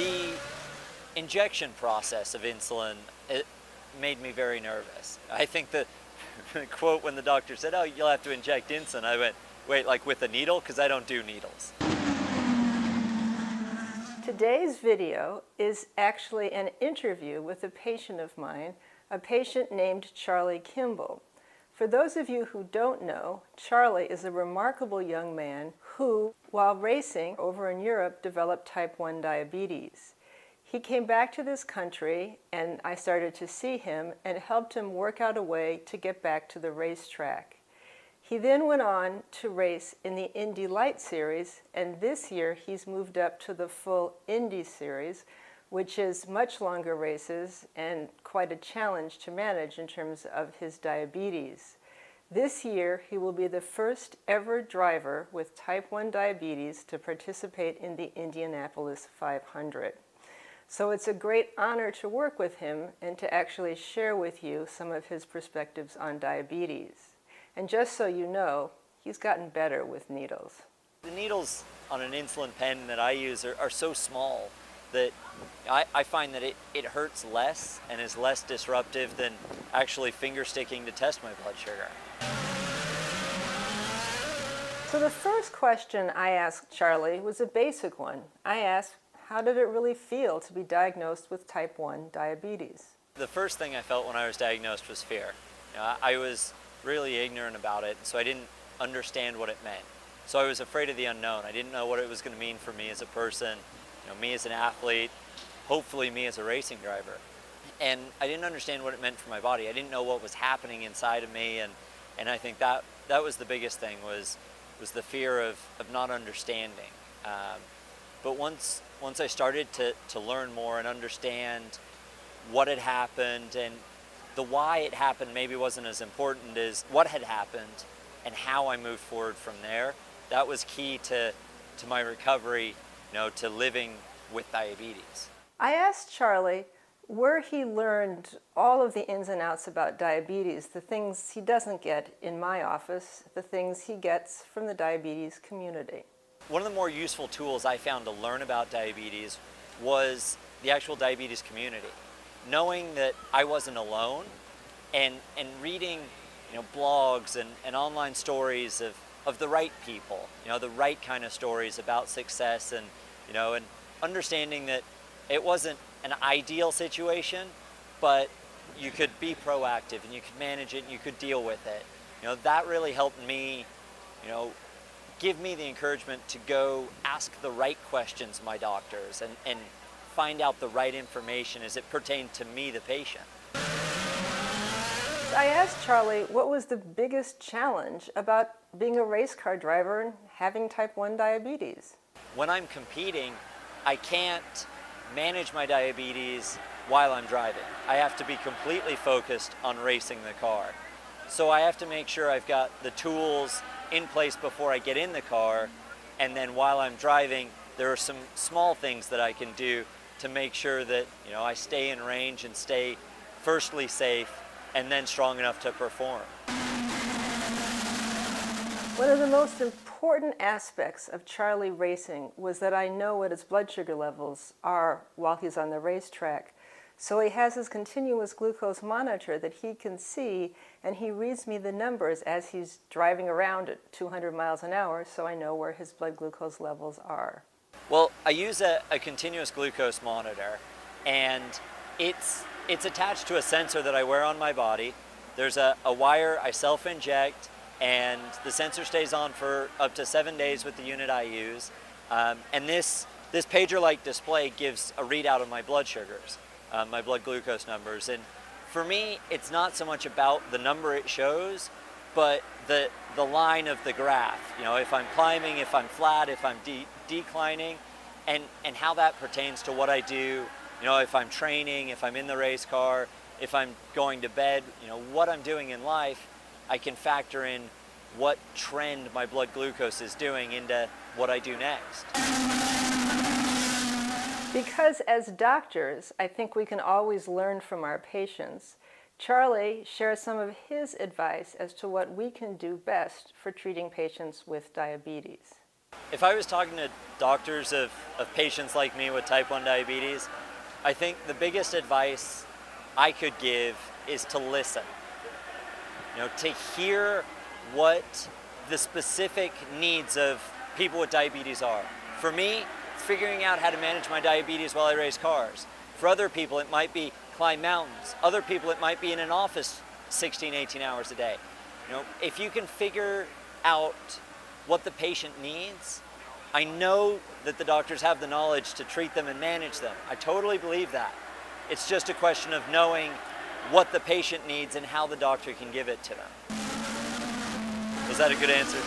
The injection process of insulin, it made me very nervous. I think the quote when the doctor said, "Oh, you'll have to inject insulin," I went, "Wait, like with a needle? Because I don't do needles." Today's video is actually an interview with a patient of mine, a patient named Charlie Kimball. For those of you who don't know, Charlie is a remarkable young man who, while racing over in Europe, developed type 1 diabetes. He came back to this country and I started to see him and helped him work out a way to get back to the racetrack. He then went on to race in the Indy Light Series, and this year he's moved up to the full Indy Series, which is much longer races and quite a challenge to manage in terms of his diabetes. This year he will be the first ever driver with type 1 diabetes to participate in the Indianapolis 500. So it's a great honor to work with him and to actually share with you some of his perspectives on diabetes. And just so you know, he's gotten better with needles. The needles on an insulin pen that I use are so small that I find that it hurts less and is less disruptive than actually finger sticking to test my blood sugar. So the first question I asked Charlie was a basic one. I asked, how did it really feel to be diagnosed with type 1 diabetes? The first thing I felt when I was diagnosed was fear. I was really ignorant about it, so I didn't understand what it meant. So I was afraid of the unknown. I didn't know what it was going to mean for me as a person, me as an athlete, hopefully me as a racing driver. And I didn't understand what it meant for my body. I didn't know what was happening inside of me, and I think that was the biggest thing, was the fear of not understanding. But once I started to learn more and understand what had happened, and the why it happened maybe wasn't as important as what had happened and how I moved forward from there. That was key to my recovery, to living with diabetes. I asked Charlie where he learned all of the ins and outs about diabetes, the things he doesn't get in my office, the things he gets from the diabetes community. One of the more useful tools I found to learn about diabetes was the actual diabetes community. Knowing that I wasn't alone, and reading blogs and online stories of the right people, the right kind of stories about success, and understanding that it wasn't an ideal situation, but you could be proactive and you could manage it and you could deal with it. That really helped me, give me the encouragement to go ask the right questions of my doctors and find out the right information as it pertained to me, the patient. I asked Charlie what was the biggest challenge about being a race car driver and having type 1 diabetes. When I'm competing, I can't manage my diabetes while I'm driving. I have to be completely focused on racing the car. So I have to make sure I've got the tools in place before I get in the car, and then while I'm driving, there are some small things that I can do to make sure that I stay in range and stay firstly safe and then strong enough to perform. One of the most important aspects of Charlie racing was that I know what his blood sugar levels are while he's on the racetrack. So he has his continuous glucose monitor that he can see, and he reads me the numbers as he's driving around at 200 miles an hour, so I know where his blood glucose levels are. Well, I use a continuous glucose monitor, and it's attached to a sensor that I wear on my body. There's a wire I self-inject, and the sensor stays on for up to 7 days with the unit I use. And this pager-like display gives a readout of my blood sugars, my blood glucose numbers. And for me, it's not so much about the number it shows, but the line of the graph. If I'm climbing, if I'm flat, if I'm declining, and how that pertains to what I do. If I'm training, if I'm in the race car, if I'm going to bed, what I'm doing in life, I can factor in what trend my blood glucose is doing into what I do next. Because as doctors, I think we can always learn from our patients. Charlie shares some of his advice as to what we can do best for treating patients with diabetes. If I was talking to doctors of patients like me with type 1 diabetes, I think the biggest advice I could give is to listen. To hear what the specific needs of people with diabetes are. For me, it's figuring out how to manage my diabetes while I race cars. For other people, it might be climb mountains. Other people, it might be in an office 16, 18 hours a day. If you can figure out what the patient needs, I know that the doctors have the knowledge to treat them and manage them. I totally believe that. It's just a question of knowing what the patient needs and how the doctor can give it to them. Was that a good answer?